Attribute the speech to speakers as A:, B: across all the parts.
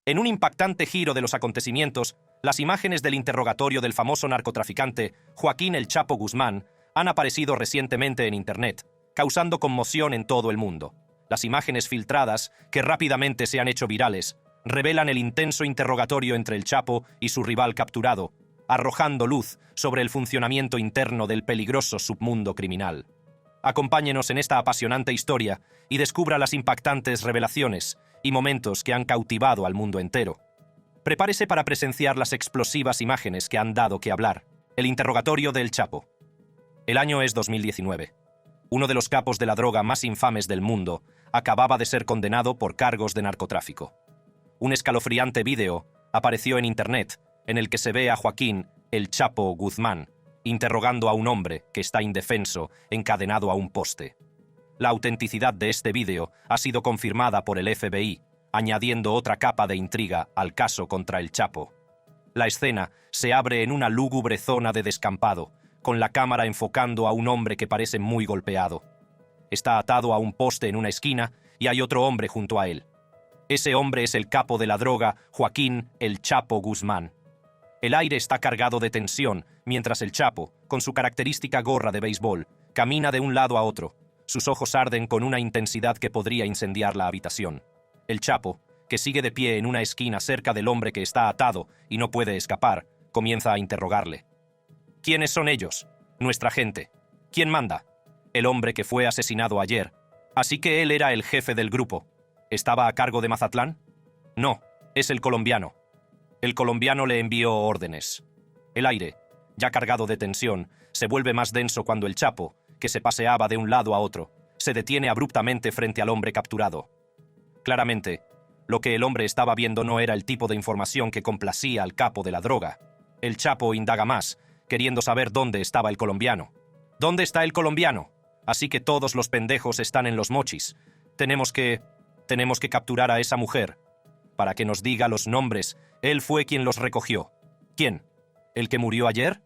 A: En un impactante giro de los acontecimientos, las imágenes del interrogatorio del famoso narcotraficante Joaquín El Chapo Guzmán han aparecido recientemente en Internet, causando conmoción en todo el mundo. Las imágenes filtradas, que rápidamente se han hecho virales, revelan el intenso interrogatorio entre el Chapo y su rival capturado, arrojando luz sobre el funcionamiento interno del peligroso submundo criminal. Acompáñenos en esta apasionante historia y descubra las impactantes revelaciones y momentos que han cautivado al mundo entero. Prepárese para presenciar las explosivas imágenes que han dado que hablar. El interrogatorio del Chapo. El año es 2019. Uno de los capos de la droga más infames del mundo acababa de ser condenado por cargos de narcotráfico. Un escalofriante vídeo apareció en Internet en el que se ve a Joaquín El Chapo Guzmán interrogando a un hombre que está indefenso encadenado a un poste. La autenticidad de este vídeo ha sido confirmada por el FBI, añadiendo otra capa de intriga al caso contra el Chapo. La escena se abre en una lúgubre zona de descampado, con la cámara enfocando a un hombre que parece muy golpeado. Está atado a un poste en una esquina y hay otro hombre junto a él. Ese hombre es el capo de la droga, Joaquín El Chapo Guzmán. El aire está cargado de tensión mientras el Chapo, con su característica gorra de béisbol, camina de un lado a otro. Sus ojos arden con una intensidad que podría incendiar la habitación. El Chapo, que sigue de pie en una esquina cerca del hombre que está atado y no puede escapar, comienza a interrogarle. ¿Quiénes son ellos? Nuestra gente. ¿Quién manda? El hombre que fue asesinado ayer. Así que él era el jefe del grupo. ¿Estaba a cargo de Mazatlán? No, es el colombiano. El colombiano le envió órdenes. El aire, ya cargado de tensión, se vuelve más denso cuando el Chapo, que se paseaba de un lado a otro, se detiene abruptamente frente al hombre capturado. Claramente, lo que el hombre estaba viendo no era el tipo de información que complacía al capo de la droga. El Chapo indaga más, queriendo saber dónde estaba el colombiano. ¿Dónde está el colombiano? Así que todos los pendejos están en los mochis. Tenemos que capturar a esa mujer. Para que nos diga los nombres, él fue quien los recogió. ¿Quién? ¿El que murió ayer?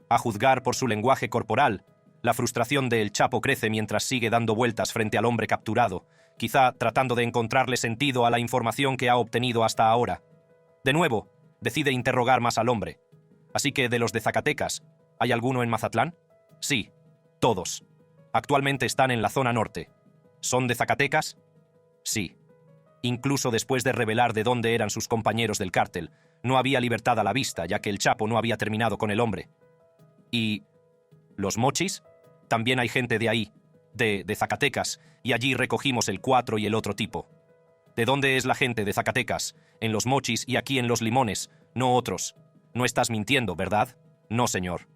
A: A juzgar por su lenguaje corporal, la frustración de El Chapo crece mientras sigue dando vueltas frente al hombre capturado, quizá tratando de encontrarle sentido a la información que ha obtenido hasta ahora. De nuevo, decide interrogar más al hombre. Así que de los de Zacatecas, ¿hay alguno en Mazatlán? Sí, todos. Actualmente están en la zona norte. ¿Son de Zacatecas? Sí. Incluso después de revelar de dónde eran sus compañeros del cártel, no había libertad a la vista, ya que el Chapo no había terminado con el hombre. ¿Y los mochis? También hay gente de ahí, de Zacatecas, y allí recogimos el 4 y el otro tipo. ¿De dónde es la gente de Zacatecas? En los mochis y aquí en los limones, no otros. No estás mintiendo, ¿verdad? No, señor.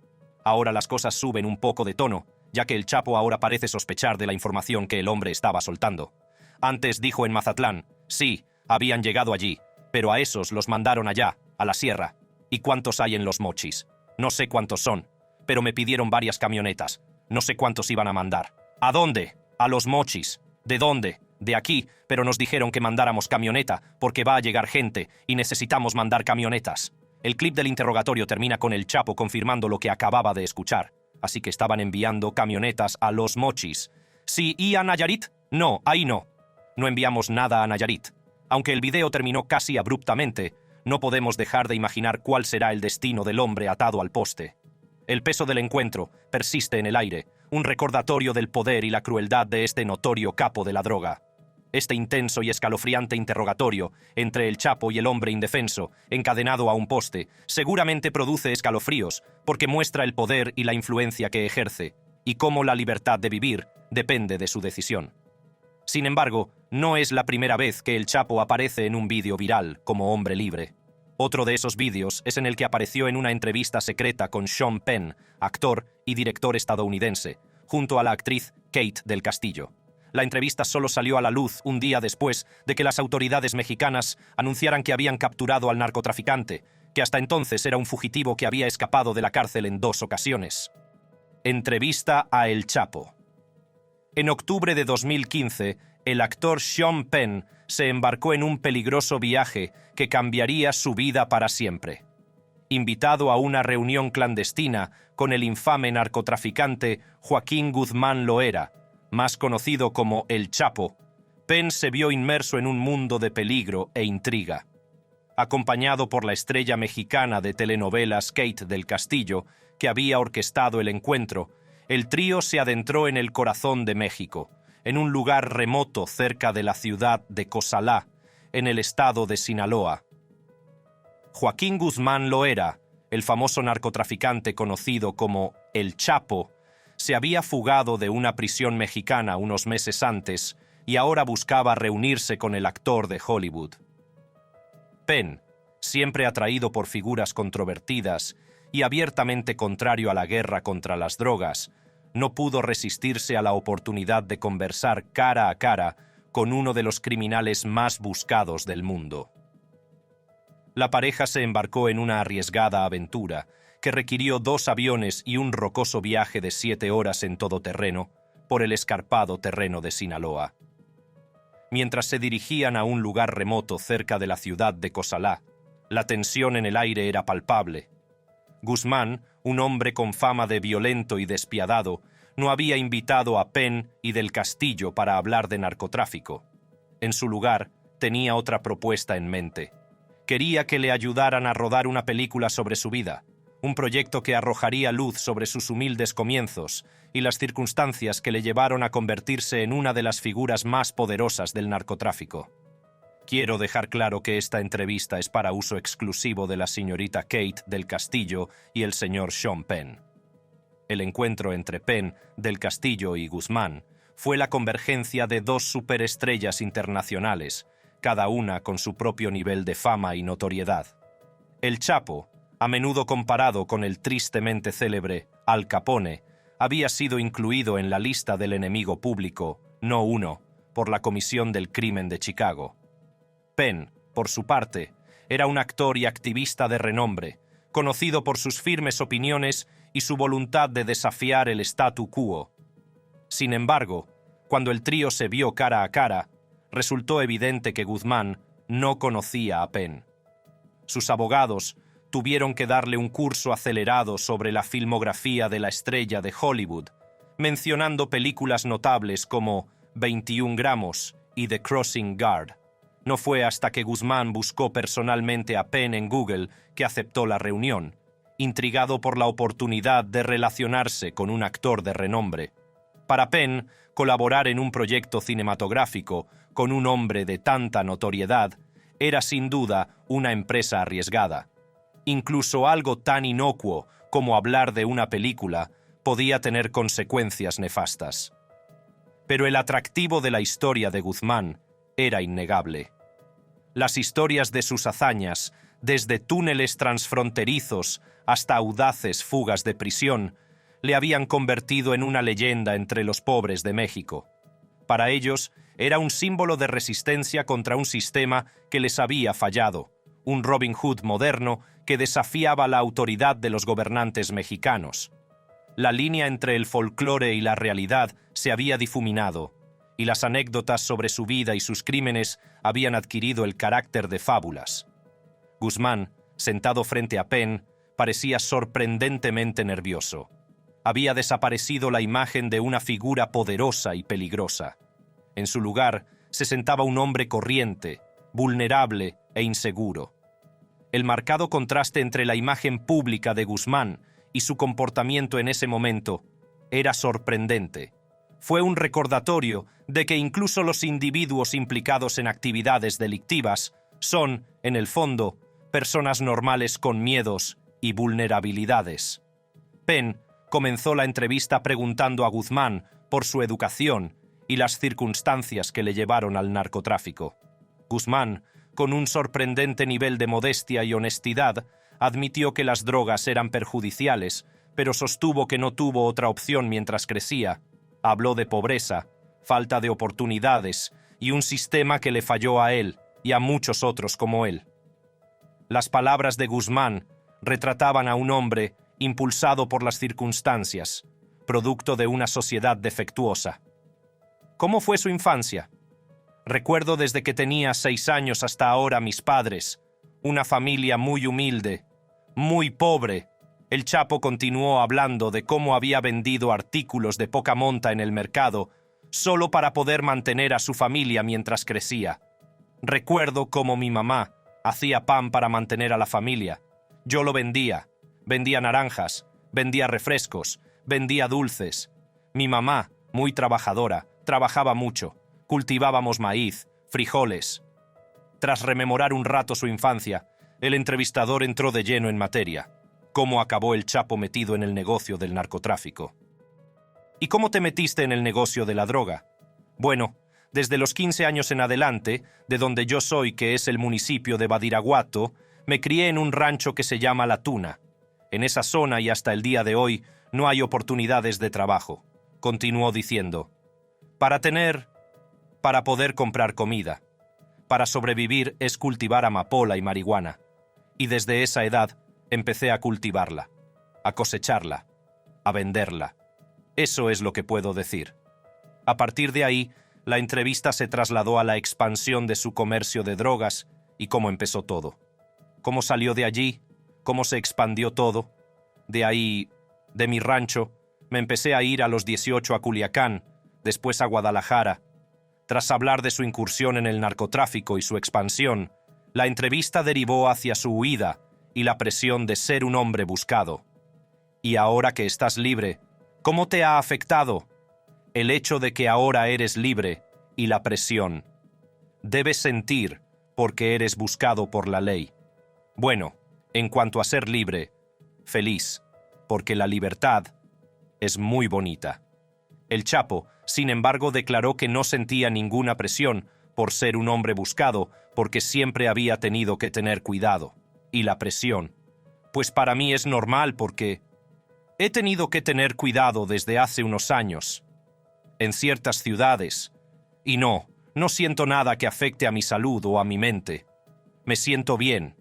A: Ahora las cosas suben un poco de tono, ya que el Chapo ahora parece sospechar de la información que el hombre estaba soltando. Antes dijo en Mazatlán, sí, habían llegado allí, pero a esos los mandaron allá, a la sierra. ¿Y cuántos hay en los mochis? No sé cuántos son, pero me pidieron varias camionetas. No sé cuántos iban a mandar. ¿A dónde? A los mochis. ¿De dónde? De aquí, pero nos dijeron que mandáramos camioneta, porque va a llegar gente y necesitamos mandar camionetas. El clip del interrogatorio termina con el Chapo confirmando lo que acababa de escuchar. Así que estaban enviando camionetas a los mochis. ¿Sí, y a Nayarit? No, ahí no. No enviamos nada a Nayarit. Aunque el video terminó casi abruptamente, no podemos dejar de imaginar cuál será el destino del hombre atado al poste. El peso del encuentro persiste en el aire, un recordatorio del poder y la crueldad de este notorio capo de la droga. Este intenso y escalofriante interrogatorio entre el Chapo y el hombre indefenso, encadenado a un poste, seguramente produce escalofríos porque muestra el poder y la influencia que ejerce, y cómo la libertad de vivir depende de su decisión. Sin embargo, no es la primera vez que el Chapo aparece en un vídeo viral como hombre libre. Otro de esos vídeos es en el que apareció en una entrevista secreta con Sean Penn, actor y director estadounidense, junto a la actriz Kate del Castillo. La entrevista solo salió a la luz un día después de que las autoridades mexicanas anunciaran que habían capturado al narcotraficante, que hasta entonces era un fugitivo que había escapado de la cárcel en 2 ocasiones. Entrevista a El Chapo. En octubre de 2015, el actor Sean Penn se embarcó en un peligroso viaje que cambiaría su vida para siempre. Invitado a una reunión clandestina con el infame narcotraficante Joaquín Guzmán Loera, más conocido como El Chapo, Penn se vio inmerso en un mundo de peligro e intriga. acompañado por la estrella mexicana de telenovelas Kate del Castillo, que había orquestado el encuentro, el trío se adentró en el corazón de México, en un lugar remoto cerca de la ciudad de Cozalá, en el estado de Sinaloa. Joaquín Guzmán Loera, el famoso narcotraficante conocido como El Chapo, se había fugado de una prisión mexicana unos meses antes y ahora buscaba reunirse con el actor de Hollywood. Penn, siempre atraído por figuras controvertidas y abiertamente contrario a la guerra contra las drogas, no pudo resistirse a la oportunidad de conversar cara a cara con uno de los criminales más buscados del mundo. La pareja se embarcó en una arriesgada aventura que requirió 2 aviones y un rocoso viaje de 7 horas en todoterreno por el escarpado terreno de Sinaloa. Mientras se dirigían a un lugar remoto cerca de la ciudad de Cozalá, la tensión en el aire era palpable. Guzmán, un hombre con fama de violento y despiadado, no había invitado a Penn y del Castillo para hablar de narcotráfico. En su lugar, tenía otra propuesta en mente. Quería que le ayudaran a rodar una película sobre su vida, un proyecto que arrojaría luz sobre sus humildes comienzos y las circunstancias que le llevaron a convertirse en una de las figuras más poderosas del narcotráfico. Quiero dejar claro que esta entrevista es para uso exclusivo de la señorita Kate del Castillo y el señor Sean Penn. El encuentro entre Penn, del Castillo y Guzmán fue la convergencia de 2 superestrellas internacionales, cada una con su propio nivel de fama y notoriedad. El Chapo, a menudo comparado con el tristemente célebre Al Capone, había sido incluido en la lista del enemigo público, no uno, por la Comisión del Crimen de Chicago. Penn, por su parte, era un actor y activista de renombre, conocido por sus firmes opiniones y su voluntad de desafiar el statu quo. Sin embargo, cuando el trío se vio cara a cara, resultó evidente que Guzmán no conocía a Penn. Sus abogados tuvieron que darle un curso acelerado sobre la filmografía de la estrella de Hollywood, mencionando películas notables como 21 gramos y The Crossing Guard. No fue hasta que Guzmán buscó personalmente a Penn en Google que aceptó la reunión, intrigado por la oportunidad de relacionarse con un actor de renombre. Para Penn, colaborar en un proyecto cinematográfico con un hombre de tanta notoriedad era sin duda una empresa arriesgada. Incluso algo tan inocuo como hablar de una película podía tener consecuencias nefastas. Pero el atractivo de la historia de Guzmán era innegable. Las historias de sus hazañas, desde túneles transfronterizos hasta audaces fugas de prisión, le habían convertido en una leyenda entre los pobres de México. Para ellos, era un símbolo de resistencia contra un sistema que les había fallado, un Robin Hood moderno que desafiaba la autoridad de los gobernantes mexicanos. La línea entre el folclore y la realidad se había difuminado, y las anécdotas sobre su vida y sus crímenes habían adquirido el carácter de fábulas. Guzmán, sentado frente a Penn, parecía sorprendentemente nervioso. Había desaparecido la imagen de una figura poderosa y peligrosa. En su lugar se sentaba un hombre corriente, vulnerable e inseguro. El marcado contraste entre la imagen pública de Guzmán y su comportamiento en ese momento era sorprendente. Fue un recordatorio de que incluso los individuos implicados en actividades delictivas son, en el fondo, personas normales con miedos y vulnerabilidades. Penn comenzó la entrevista preguntando a Guzmán por su educación y las circunstancias que le llevaron al narcotráfico. Guzmán, con un sorprendente nivel de modestia y honestidad, admitió que las drogas eran perjudiciales, pero sostuvo que no tuvo otra opción mientras crecía. Habló de pobreza, falta de oportunidades y un sistema que le falló a él y a muchos otros como él. Las palabras de Guzmán retrataban a un hombre impulsado por las circunstancias, producto de una sociedad defectuosa. ¿Cómo fue su infancia? Recuerdo desde que tenía 6 años hasta ahora mis padres, una familia muy humilde, muy pobre. El Chapo continuó hablando de cómo había vendido artículos de poca monta en el mercado solo para poder mantener a su familia mientras crecía. Recuerdo cómo mi mamá, Hacía pan para mantener a la familia. Yo lo vendía. Vendía naranjas, vendía refrescos, vendía dulces. Mi mamá, muy trabajadora, trabajaba mucho. Cultivábamos maíz, frijoles. Tras rememorar un rato su infancia, el entrevistador entró de lleno en materia. ¿Cómo acabó el Chapo metido en el negocio del narcotráfico? ¿Y cómo te metiste en el negocio de la droga? Bueno, desde los 15 años en adelante, de donde yo soy, que es el municipio de Badiraguato, me crié en un rancho que se llama La Tuna. En esa zona y hasta el día de hoy no hay oportunidades de trabajo. Continuó diciendo, para poder comprar comida. Para sobrevivir es cultivar amapola y marihuana. Y desde esa edad empecé a cultivarla, a cosecharla, a venderla. Eso es lo que puedo decir. A partir de ahí, la entrevista se trasladó a la expansión de su comercio de drogas y cómo empezó todo. Cómo salió de allí, cómo se expandió todo. De ahí, de mi rancho, me empecé a ir a los 18 a Culiacán, después a Guadalajara. Tras hablar de su incursión en el narcotráfico y su expansión, la entrevista derivó hacia su huida y la presión de ser un hombre buscado. Y ahora que estás libre, ¿cómo te ha afectado el hecho de que ahora eres libre y la presión? Debes sentir porque eres buscado por la ley. Bueno, en cuanto a ser libre, feliz, porque la libertad es muy bonita. El Chapo, sin embargo, declaró que no sentía ninguna presión por ser un hombre buscado, porque siempre había tenido que tener cuidado. Y la presión, pues para mí es normal porque he tenido que tener cuidado desde hace unos años, en ciertas ciudades, y no siento nada que afecte a mi salud o a mi mente. Me siento bien.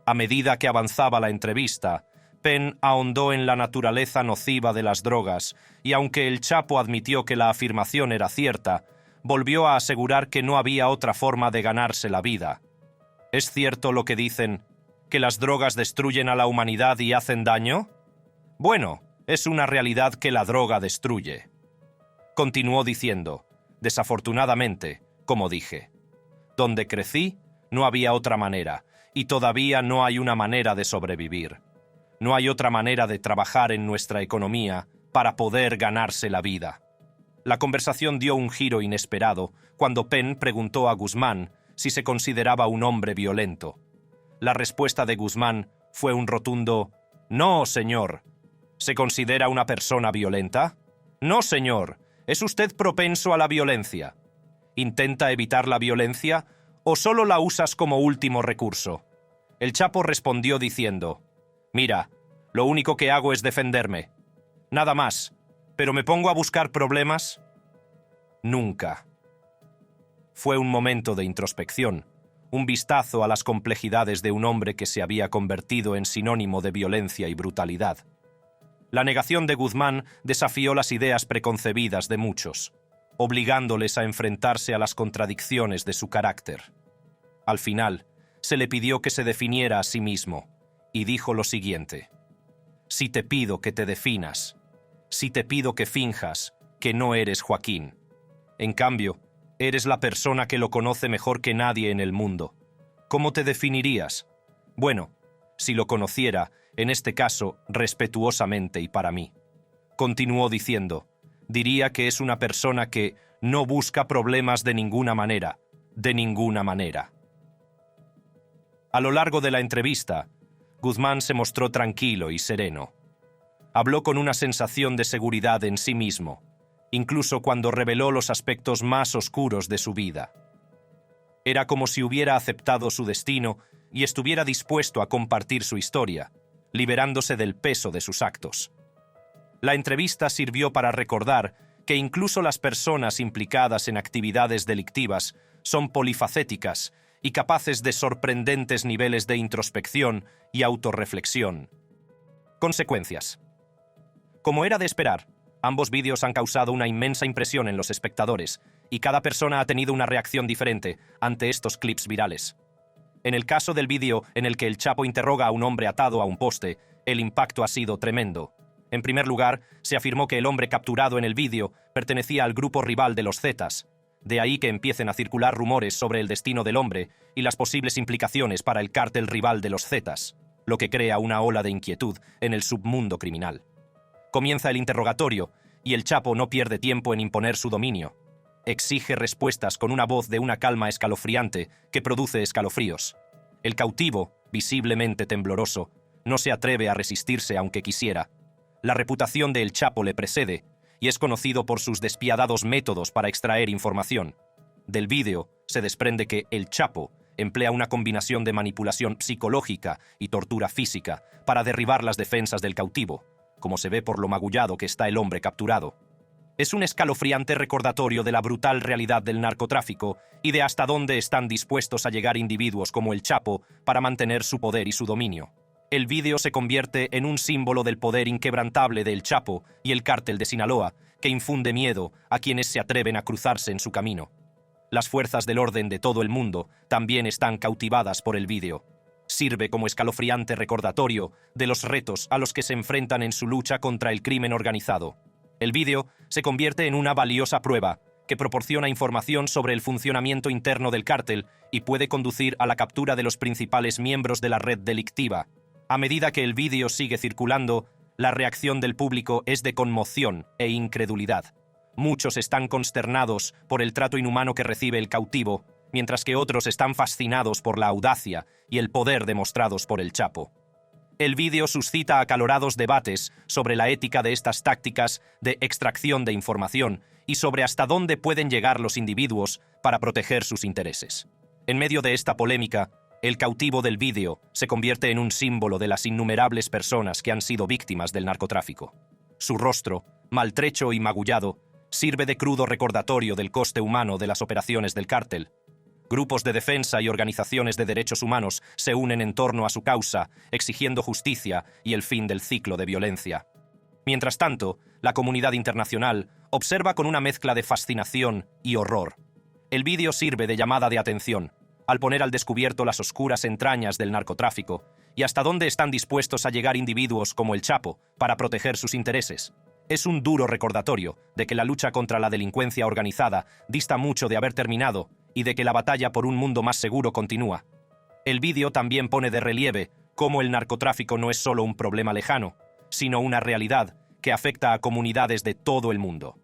A: A medida que avanzaba la entrevista, Penn ahondó en la naturaleza nociva de las drogas, y aunque el Chapo admitió que la afirmación era cierta, volvió a asegurar que no había otra forma de ganarse la vida. ¿Es cierto lo que dicen, que las drogas destruyen a la humanidad y hacen daño? Bueno, es una realidad que la droga destruye. Continuó diciendo, desafortunadamente, como dije, donde crecí no había otra manera, y todavía no hay una manera de sobrevivir. No hay otra manera de trabajar en nuestra economía para poder ganarse la vida. La conversación dio un giro inesperado cuando Penn preguntó a Guzmán si se consideraba un hombre violento. La respuesta de Guzmán fue un rotundo «No, señor». ¿Se considera una persona violenta? No, señor. ¿Es usted propenso a la violencia? ¿Intenta evitar la violencia o solo la usas como último recurso? El Chapo respondió diciendo, «Mira, lo único que hago es defenderme. Nada más. ¿Pero me pongo a buscar problemas? Nunca». Fue un momento de introspección, un vistazo a las complejidades de un hombre que se había convertido en sinónimo de violencia y brutalidad. La negación de Guzmán desafió las ideas preconcebidas de muchos, obligándoles a enfrentarse a las contradicciones de su carácter. Al final, se le pidió que se definiera a sí mismo, y dijo lo siguiente: «Si te pido que te definas, si te pido que finjas que no eres Joaquín. En cambio, eres la persona que lo conoce mejor que nadie en el mundo. ¿Cómo te definirías? Bueno, si lo conociera, en este caso, respetuosamente y para mí». Continuó diciendo, «Diría que es una persona que no busca problemas de ninguna manera, de ninguna manera». A lo largo de la entrevista, Guzmán se mostró tranquilo y sereno. Habló con una sensación de seguridad en sí mismo, incluso cuando reveló los aspectos más oscuros de su vida. Era como si hubiera aceptado su destino y estuviera dispuesto a compartir su historia, liberándose del peso de sus actos. La entrevista sirvió para recordar que incluso las personas implicadas en actividades delictivas son polifacéticas y capaces de sorprendentes niveles de introspección y autorreflexión. Consecuencias. Como era de esperar, ambos vídeos han causado una inmensa impresión en los espectadores, y cada persona ha tenido una reacción diferente ante estos clips virales. En el caso del vídeo en el que el Chapo interroga a un hombre atado a un poste, el impacto ha sido tremendo. En primer lugar, se afirmó que el hombre capturado en el vídeo pertenecía al grupo rival de los Zetas. De ahí que empiecen a circular rumores sobre el destino del hombre y las posibles implicaciones para el cártel rival de los Zetas, lo que crea una ola de inquietud en el submundo criminal. Comienza el interrogatorio y el Chapo no pierde tiempo en imponer su dominio. Exige respuestas con una voz de una calma escalofriante que produce escalofríos. El cautivo, visiblemente tembloroso, no se atreve a resistirse aunque quisiera. La reputación de El Chapo le precede y es conocido por sus despiadados métodos para extraer información. Del vídeo se desprende que El Chapo emplea una combinación de manipulación psicológica y tortura física para derribar las defensas del cautivo, como se ve por lo magullado que está el hombre capturado. Es un escalofriante recordatorio de la brutal realidad del narcotráfico y de hasta dónde están dispuestos a llegar individuos como El Chapo para mantener su poder y su dominio. El vídeo se convierte en un símbolo del poder inquebrantable de El Chapo y el cártel de Sinaloa, que infunde miedo a quienes se atreven a cruzarse en su camino. Las fuerzas del orden de todo el mundo también están cautivadas por el vídeo. Sirve como escalofriante recordatorio de los retos a los que se enfrentan en su lucha contra el crimen organizado. El vídeo se convierte en una valiosa prueba que proporciona información sobre el funcionamiento interno del cártel y puede conducir a la captura de los principales miembros de la red delictiva. A medida que el vídeo sigue circulando, la reacción del público es de conmoción e incredulidad. Muchos están consternados por el trato inhumano que recibe el cautivo, mientras que otros están fascinados por la audacia y el poder demostrados por el Chapo. El vídeo suscita acalorados debates sobre la ética de estas tácticas de extracción de información y sobre hasta dónde pueden llegar los individuos para proteger sus intereses. En medio de esta polémica, el cautivo del vídeo se convierte en un símbolo de las innumerables personas que han sido víctimas del narcotráfico. Su rostro, maltrecho y magullado, sirve de crudo recordatorio del coste humano de las operaciones del cártel. Grupos de defensa y organizaciones de derechos humanos se unen en torno a su causa, exigiendo justicia y el fin del ciclo de violencia. Mientras tanto, la comunidad internacional observa con una mezcla de fascinación y horror. El vídeo sirve de llamada de atención, al poner al descubierto las oscuras entrañas del narcotráfico y hasta dónde están dispuestos a llegar individuos como el Chapo para proteger sus intereses. Es un duro recordatorio de que la lucha contra la delincuencia organizada dista mucho de haber terminado y de que la batalla por un mundo más seguro continúa. El vídeo también pone de relieve cómo el narcotráfico no es solo un problema lejano, sino una realidad que afecta a comunidades de todo el mundo.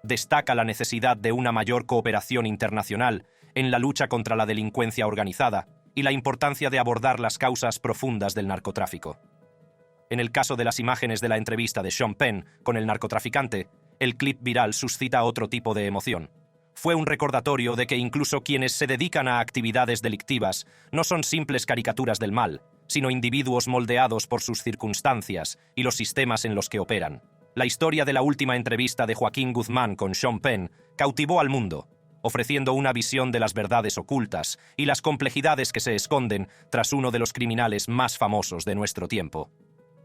A: Destaca la necesidad de una mayor cooperación internacional en la lucha contra la delincuencia organizada y la importancia de abordar las causas profundas del narcotráfico. En el caso de las imágenes de la entrevista de Sean Penn con el narcotraficante, el clip viral suscita otro tipo de emoción. Fue un recordatorio de que incluso quienes se dedican a actividades delictivas no son simples caricaturas del mal, sino individuos moldeados por sus circunstancias y los sistemas en los que operan. La historia de la última entrevista de Joaquín Guzmán con Sean Penn cautivó al mundo, ofreciendo una visión de las verdades ocultas y las complejidades que se esconden tras uno de los criminales más famosos de nuestro tiempo.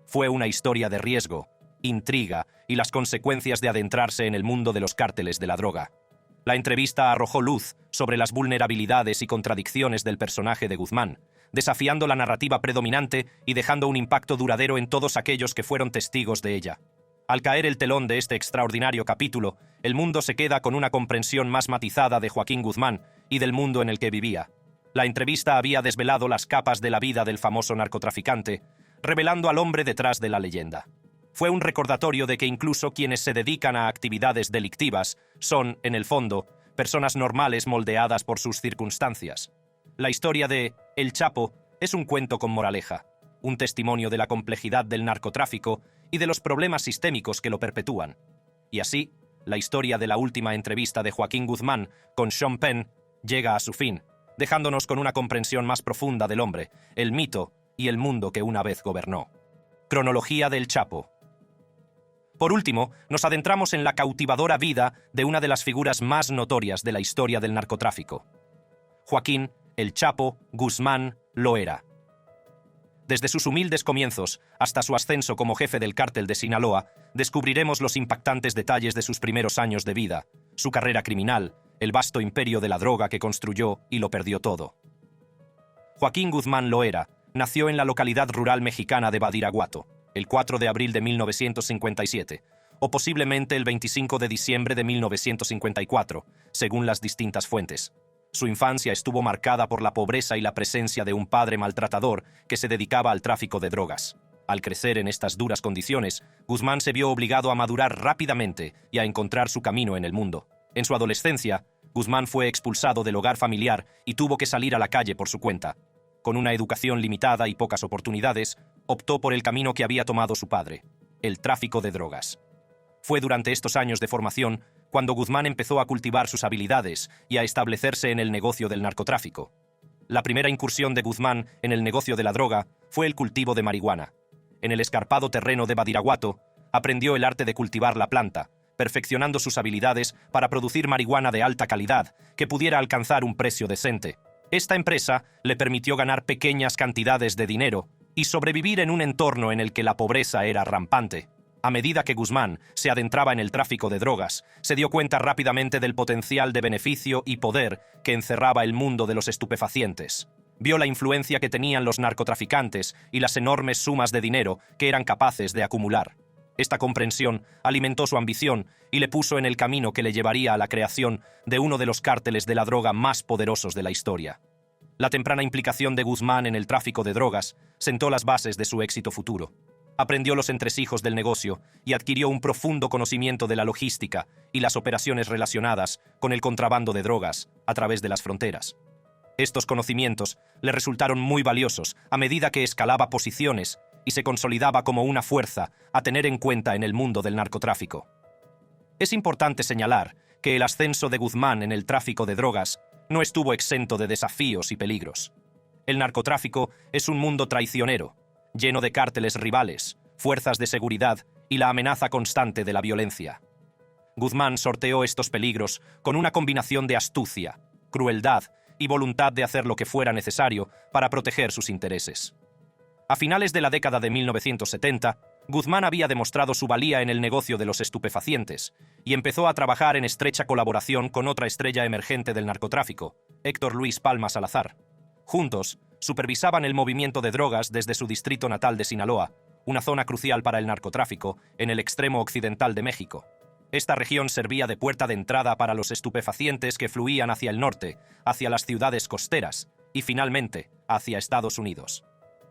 A: Fue una historia de riesgo, intriga y las consecuencias de adentrarse en el mundo de los cárteles de la droga. La entrevista arrojó luz sobre las vulnerabilidades y contradicciones del personaje de Guzmán, desafiando la narrativa predominante y dejando un impacto duradero en todos aquellos que fueron testigos de ella. Al caer el telón de este extraordinario capítulo, el mundo se queda con una comprensión más matizada de Joaquín Guzmán y del mundo en el que vivía. La entrevista había desvelado las capas de la vida del famoso narcotraficante, revelando al hombre detrás de la leyenda. Fue un recordatorio de que incluso quienes se dedican a actividades delictivas son, en el fondo, personas normales moldeadas por sus circunstancias. La historia de El Chapo es un cuento con moraleja, un testimonio de la complejidad del narcotráfico y de los problemas sistémicos que lo perpetúan. Y así, la historia de la última entrevista de Joaquín Guzmán con Sean Penn llega a su fin, dejándonos con una comprensión más profunda del hombre, el mito y el mundo que una vez gobernó. Cronología del Chapo. Por último, nos adentramos en la cautivadora vida de una de las figuras más notorias de la historia del narcotráfico. Joaquín El Chapo Guzmán Loera. Desde sus humildes comienzos hasta su ascenso como jefe del cártel de Sinaloa, descubriremos los impactantes detalles de sus primeros años de vida, su carrera criminal, el vasto imperio de la droga que construyó y lo perdió todo. Joaquín Guzmán Loera nació en la localidad rural mexicana de Badiraguato, el 4 de abril de 1957, o posiblemente el 25 de diciembre de 1954, según las distintas fuentes. Su infancia estuvo marcada por la pobreza y la presencia de un padre maltratador que se dedicaba al tráfico de drogas. Al crecer en estas duras condiciones, Guzmán se vio obligado a madurar rápidamente y a encontrar su camino en el mundo. En su adolescencia, Guzmán fue expulsado del hogar familiar y tuvo que salir a la calle por su cuenta. Con una educación limitada y pocas oportunidades, optó por el camino que había tomado su padre, el tráfico de drogas. Fue durante estos años de formación cuando Guzmán empezó a cultivar sus habilidades y a establecerse en el negocio del narcotráfico. La primera incursión de Guzmán en el negocio de la droga fue el cultivo de marihuana. En el escarpado terreno de Badiraguato, aprendió el arte de cultivar la planta, perfeccionando sus habilidades para producir marihuana de alta calidad, que pudiera alcanzar un precio decente. Esta empresa le permitió ganar pequeñas cantidades de dinero y sobrevivir en un entorno en el que la pobreza era rampante. A medida que Guzmán se adentraba en el tráfico de drogas, se dio cuenta rápidamente del potencial de beneficio y poder que encerraba el mundo de los estupefacientes. Vio la influencia que tenían los narcotraficantes y las enormes sumas de dinero que eran capaces de acumular. Esta comprensión alimentó su ambición y le puso en el camino que le llevaría a la creación de uno de los cárteles de la droga más poderosos de la historia. La temprana implicación de Guzmán en el tráfico de drogas sentó las bases de su éxito futuro. Aprendió los entresijos del negocio y adquirió un profundo conocimiento de la logística y las operaciones relacionadas con el contrabando de drogas a través de las fronteras. Estos conocimientos le resultaron muy valiosos a medida que escalaba posiciones y se consolidaba como una fuerza a tener en cuenta en el mundo del narcotráfico. Es importante señalar que el ascenso de Guzmán en el tráfico de drogas no estuvo exento de desafíos y peligros. El narcotráfico es un mundo traicionero, lleno de cárteles rivales, fuerzas de seguridad y la amenaza constante de la violencia. Guzmán sorteó estos peligros con una combinación de astucia, crueldad y voluntad de hacer lo que fuera necesario para proteger sus intereses. A finales de la década de 1970, Guzmán había demostrado su valía en el negocio de los estupefacientes y empezó a trabajar en estrecha colaboración con otra estrella emergente del narcotráfico, Héctor Luis Palma Salazar. Juntos, supervisaban el movimiento de drogas desde su distrito natal de Sinaloa, una zona crucial para el narcotráfico en el extremo occidental de México. Esta región servía de puerta de entrada para los estupefacientes que fluían hacia el norte, hacia las ciudades costeras y, finalmente, hacia Estados Unidos.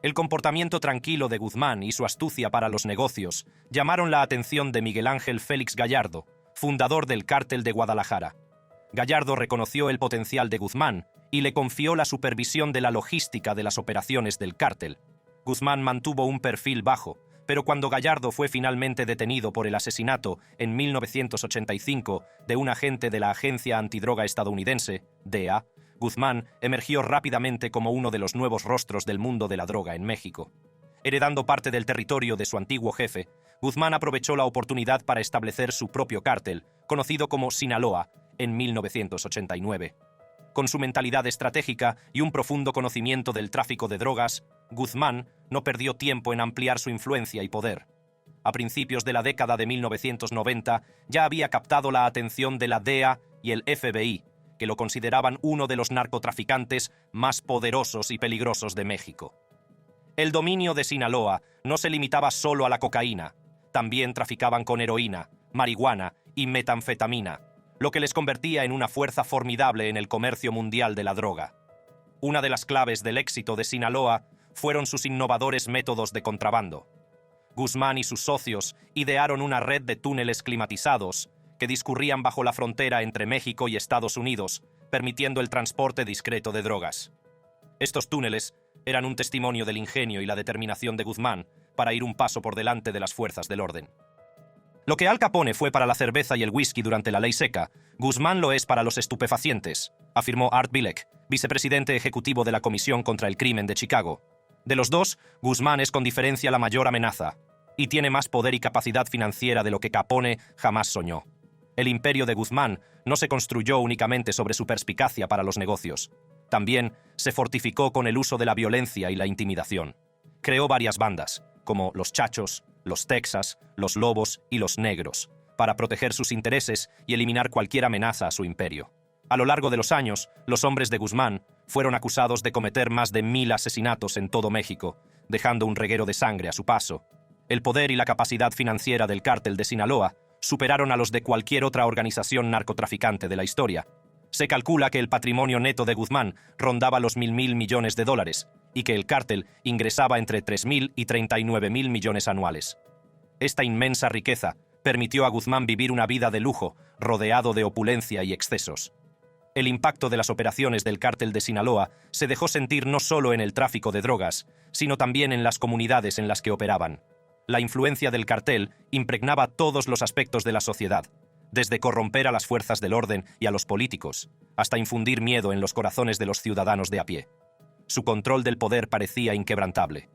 A: El comportamiento tranquilo de Guzmán y su astucia para los negocios llamaron la atención de Miguel Ángel Félix Gallardo, fundador del Cártel de Guadalajara. Gallardo reconoció el potencial de Guzmán y le confió la supervisión de la logística de las operaciones del cártel. Guzmán mantuvo un perfil bajo, pero cuando Gallardo fue finalmente detenido por el asesinato en 1985 de un agente de la Agencia Antidroga estadounidense, DEA, Guzmán emergió rápidamente como uno de los nuevos rostros del mundo de la droga en México. Heredando parte del territorio de su antiguo jefe, Guzmán aprovechó la oportunidad para establecer su propio cártel, conocido como Sinaloa, en 1989. Con su mentalidad estratégica y un profundo conocimiento del tráfico de drogas, Guzmán no perdió tiempo en ampliar su influencia y poder. A principios de la década de 1990 ya había captado la atención de la DEA y el FBI, que lo consideraban uno de los narcotraficantes más poderosos y peligrosos de México. El dominio de Sinaloa no se limitaba solo a la cocaína, también traficaban con heroína, marihuana y metanfetamina, lo que les convertía en una fuerza formidable en el comercio mundial de la droga. Una de las claves del éxito de Sinaloa fueron sus innovadores métodos de contrabando. Guzmán y sus socios idearon una red de túneles climatizados que discurrían bajo la frontera entre México y Estados Unidos, permitiendo el transporte discreto de drogas. Estos túneles eran un testimonio del ingenio y la determinación de Guzmán para ir un paso por delante de las fuerzas del orden. Lo que Al Capone fue para la cerveza y el whisky durante la ley seca, Guzmán lo es para los estupefacientes, afirmó Art Bilek, vicepresidente ejecutivo de la Comisión contra el Crimen de Chicago. De los dos, Guzmán es con diferencia la mayor amenaza, y tiene más poder y capacidad financiera de lo que Capone jamás soñó. El imperio de Guzmán no se construyó únicamente sobre su perspicacia para los negocios. También se fortificó con el uso de la violencia y la intimidación. Creó varias bandas, como los Chachos, los Texas, los Lobos y los Negros, para proteger sus intereses y eliminar cualquier amenaza a su imperio. A lo largo de los años, los hombres de Guzmán fueron acusados de cometer más de 1000 asesinatos en todo México, dejando un reguero de sangre a su paso. El poder y la capacidad financiera del cártel de Sinaloa superaron a los de cualquier otra organización narcotraficante de la historia. Se calcula que el patrimonio neto de Guzmán rondaba los $1.000 millones y que el cártel ingresaba entre 3.000 y 39.000 millones anuales. Esta inmensa riqueza permitió a Guzmán vivir una vida de lujo, rodeado de opulencia y excesos. El impacto de las operaciones del cártel de Sinaloa se dejó sentir no solo en el tráfico de drogas, sino también en las comunidades en las que operaban. La influencia del cartel impregnaba todos los aspectos de la sociedad, desde corromper a las fuerzas del orden y a los políticos, hasta infundir miedo en los corazones de los ciudadanos de a pie. Su control del poder parecía inquebrantable.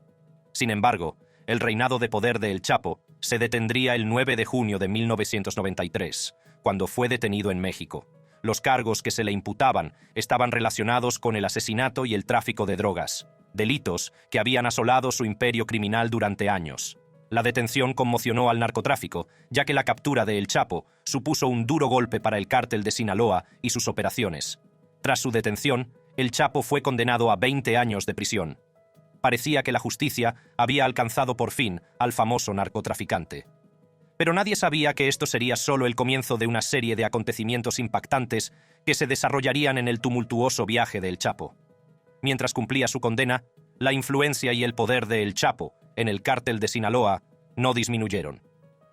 A: Sin embargo, el reinado de poder de El Chapo se detendría el 9 de junio de 1993, cuando fue detenido en México. Los cargos que se le imputaban estaban relacionados con el asesinato y el tráfico de drogas, delitos que habían asolado su imperio criminal durante años. La detención conmocionó al narcotráfico, ya que la captura de El Chapo supuso un duro golpe para el cártel de Sinaloa y sus operaciones. Tras su detención, El Chapo fue condenado a 20 años de prisión. Parecía que la justicia había alcanzado por fin al famoso narcotraficante. Pero nadie sabía que esto sería solo el comienzo de una serie de acontecimientos impactantes que se desarrollarían en el tumultuoso viaje de El Chapo. Mientras cumplía su condena, la influencia y el poder de El Chapo en el cártel de Sinaloa no disminuyeron.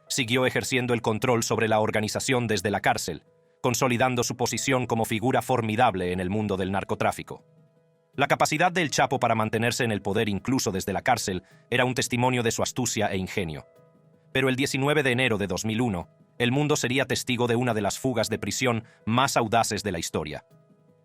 A: Siguió ejerciendo el control sobre la organización desde la cárcel, consolidando su posición como figura formidable en el mundo del narcotráfico. La capacidad de El Chapo para mantenerse en el poder incluso desde la cárcel era un testimonio de su astucia e ingenio. Pero el 19 de enero de 2001, el mundo sería testigo de una de las fugas de prisión más audaces de la historia.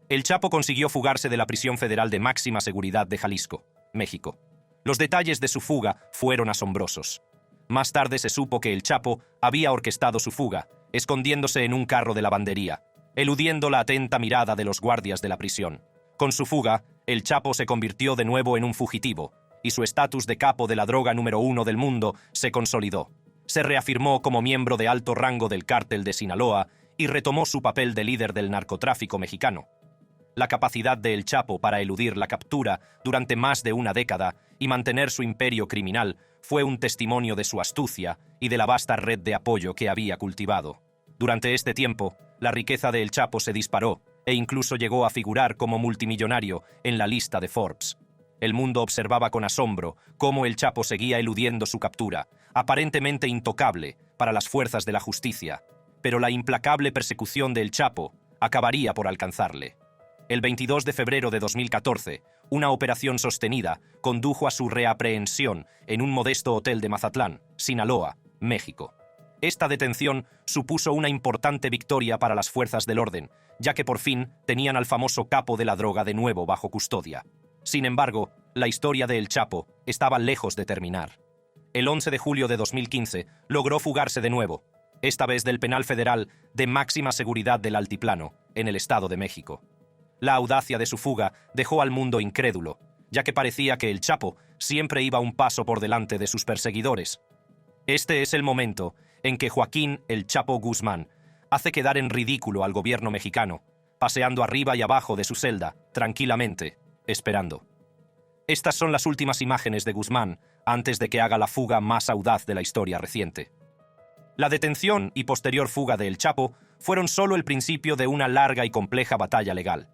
A: El Chapo consiguió fugarse de la prisión federal de máxima seguridad de Jalisco, México. Los detalles de su fuga fueron asombrosos. Más tarde se supo que El Chapo había orquestado su fuga, escondiéndose en un carro de lavandería, eludiendo la atenta mirada de los guardias de la prisión. Con su fuga, El Chapo se convirtió de nuevo en un fugitivo, y su estatus de capo de la droga número 1 del mundo se consolidó. Se reafirmó como miembro de alto rango del cártel de Sinaloa y retomó su papel de líder del narcotráfico mexicano. La capacidad de El Chapo para eludir la captura durante más de una década y mantener su imperio criminal fue un testimonio de su astucia y de la vasta red de apoyo que había cultivado. Durante este tiempo, la riqueza de El Chapo se disparó e incluso llegó a figurar como multimillonario en la lista de Forbes. El mundo observaba con asombro cómo El Chapo seguía eludiendo su captura, aparentemente intocable para las fuerzas de la justicia, pero la implacable persecución de El Chapo acabaría por alcanzarle. El 22 de febrero de 2014, una operación sostenida condujo a su reaprehensión en un modesto hotel de Mazatlán, Sinaloa, México. Esta detención supuso una importante victoria para las fuerzas del orden, ya que por fin tenían al famoso capo de la droga de nuevo bajo custodia. Sin embargo, la historia de El Chapo estaba lejos de terminar. El 11 de julio de 2015 logró fugarse de nuevo, esta vez del penal federal de máxima seguridad del Altiplano, en el Estado de México. La audacia de su fuga dejó al mundo incrédulo, ya que parecía que El Chapo siempre iba un paso por delante de sus perseguidores. Este es el momento en que Joaquín El Chapo Guzmán hace quedar en ridículo al gobierno mexicano, paseando arriba y abajo de su celda, tranquilamente, esperando. Estas son las últimas imágenes de Guzmán antes de que haga la fuga más audaz de la historia reciente. La detención y posterior fuga de El Chapo fueron solo el principio de una larga y compleja batalla legal.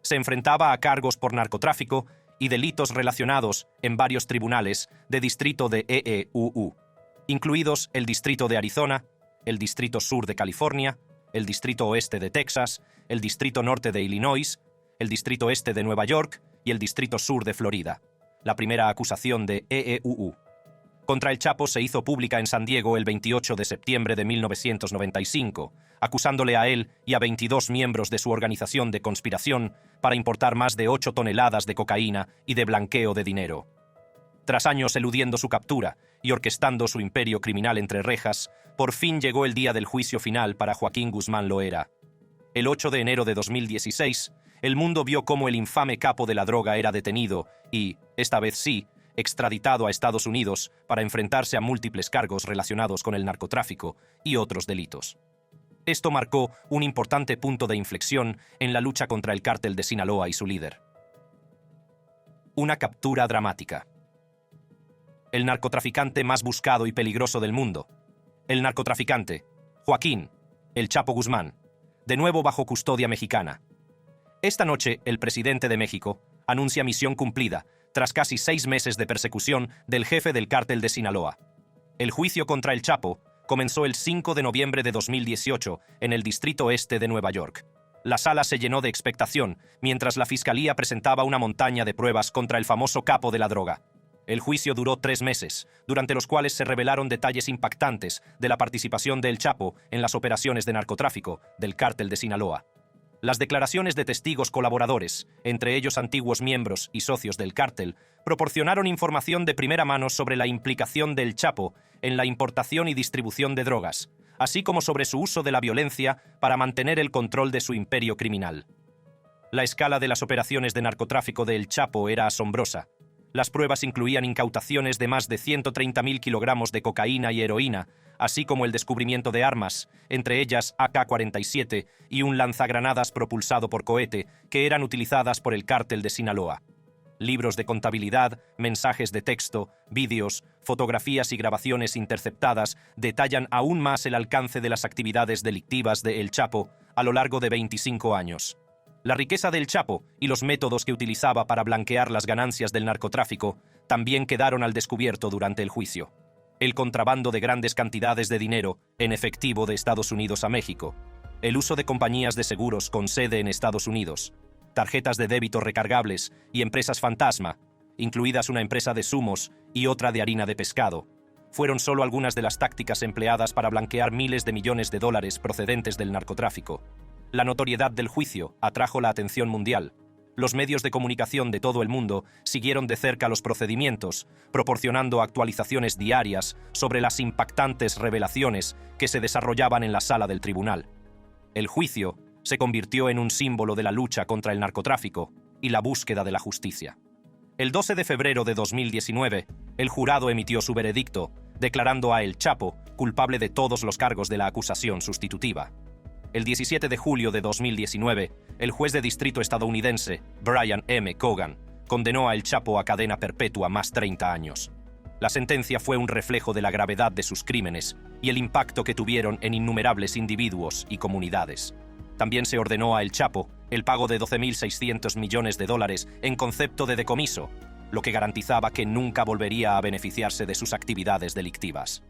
A: Se enfrentaba a cargos por narcotráfico y delitos relacionados en varios tribunales de distrito de EEUU, incluidos el Distrito de Arizona, el Distrito Sur de California, el Distrito Oeste de Texas, el Distrito Norte de Illinois, el Distrito Este de Nueva York y el Distrito Sur de Florida. La primera acusación de EEUU contra El Chapo se hizo pública en San Diego el 28 de septiembre de 1995, acusándole a él y a 22 miembros de su organización de conspiración para importar más de 8 toneladas de cocaína y de blanqueo de dinero. Tras años eludiendo su captura y orquestando su imperio criminal entre rejas, por fin llegó el día del juicio final para Joaquín Guzmán Loera. El 8 de enero de 2016, el mundo vio cómo el infame capo de la droga era detenido y, esta vez sí, extraditado a Estados Unidos para enfrentarse a múltiples cargos relacionados con el narcotráfico y otros delitos. Esto marcó un importante punto de inflexión en la lucha contra el cártel de Sinaloa y su líder. Una captura dramática. el narcotraficante más buscado y peligroso del mundo. El narcotraficante, Joaquín El Chapo Guzmán, de nuevo bajo custodia mexicana. Esta noche, el presidente de México anuncia misión cumplida tras casi 6 meses de persecución del jefe del cártel de Sinaloa. El juicio contra El Chapo comenzó el 5 de noviembre de 2018 en el Distrito Este de Nueva York. La sala se llenó de expectación mientras la fiscalía presentaba una montaña de pruebas contra el famoso capo de la droga. El juicio duró 3 meses, durante los cuales se revelaron detalles impactantes de la participación de El Chapo en las operaciones de narcotráfico del cártel de Sinaloa. Las declaraciones de testigos colaboradores, entre ellos antiguos miembros y socios del cártel, proporcionaron información de primera mano sobre la implicación de El Chapo en la importación y distribución de drogas, así como sobre su uso de la violencia para mantener el control de su imperio criminal. La escala de las operaciones de narcotráfico de El Chapo era asombrosa. Las pruebas incluían incautaciones de más de 130.000 kilogramos de cocaína y heroína, así como el descubrimiento de armas, entre ellas AK-47 y un lanzagranadas propulsado por cohete, que eran utilizadas por el cártel de Sinaloa. Libros de contabilidad, mensajes de texto, vídeos, fotografías y grabaciones interceptadas detallan aún más el alcance de las actividades delictivas de El Chapo a lo largo de 25 años. La riqueza del Chapo y los métodos que utilizaba para blanquear las ganancias del narcotráfico también quedaron al descubierto durante el juicio. El contrabando de grandes cantidades de dinero en efectivo de Estados Unidos a México, el uso de compañías de seguros con sede en Estados Unidos, tarjetas de débito recargables y empresas fantasma, incluidas una empresa de zumos y otra de harina de pescado, fueron solo algunas de las tácticas empleadas para blanquear miles de millones de dólares procedentes del narcotráfico. La notoriedad del juicio atrajo la atención mundial. Los medios de comunicación de todo el mundo siguieron de cerca los procedimientos, proporcionando actualizaciones diarias sobre las impactantes revelaciones que se desarrollaban en la sala del tribunal. El juicio se convirtió en un símbolo de la lucha contra el narcotráfico y la búsqueda de la justicia. El 12 de febrero de 2019, el jurado emitió su veredicto, declarando a El Chapo culpable de todos los cargos de la acusación sustitutiva. El 17 de julio de 2019, el juez de distrito estadounidense, Brian M. Cogan, condenó a El Chapo a cadena perpetua más 30 años. La sentencia fue un reflejo de la gravedad de sus crímenes y el impacto que tuvieron en innumerables individuos y comunidades. También se ordenó a El Chapo el pago de $12.600 millones en concepto de decomiso, lo que garantizaba que nunca volvería a beneficiarse de sus actividades delictivas.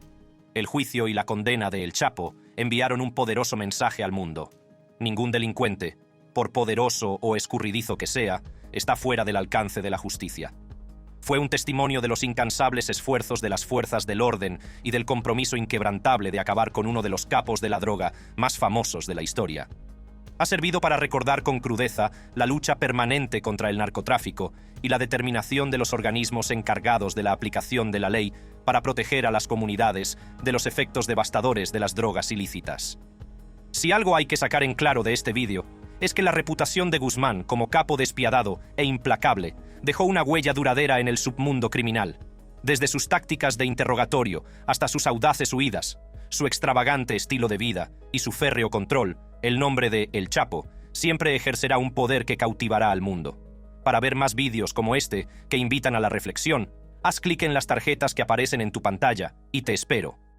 A: El juicio y la condena de El Chapo enviaron un poderoso mensaje al mundo. Ningún delincuente, por poderoso o escurridizo que sea, está fuera del alcance de la justicia. Fue un testimonio de los incansables esfuerzos de las fuerzas del orden y del compromiso inquebrantable de acabar con uno de los capos de la droga más famosos de la historia. Ha servido para recordar con crudeza la lucha permanente contra el narcotráfico y la determinación de los organismos encargados de la aplicación de la ley para proteger a las comunidades de los efectos devastadores de las drogas ilícitas. Si algo hay que sacar en claro de este vídeo, es que la reputación de Guzmán como capo despiadado e implacable dejó una huella duradera en el submundo criminal. Desde sus tácticas de interrogatorio hasta sus audaces huidas, su extravagante estilo de vida y su férreo control, el nombre de El Chapo siempre ejercerá un poder que cautivará al mundo. Para ver más vídeos como este que invitan a la reflexión, haz clic en las tarjetas que aparecen en tu pantalla y te espero.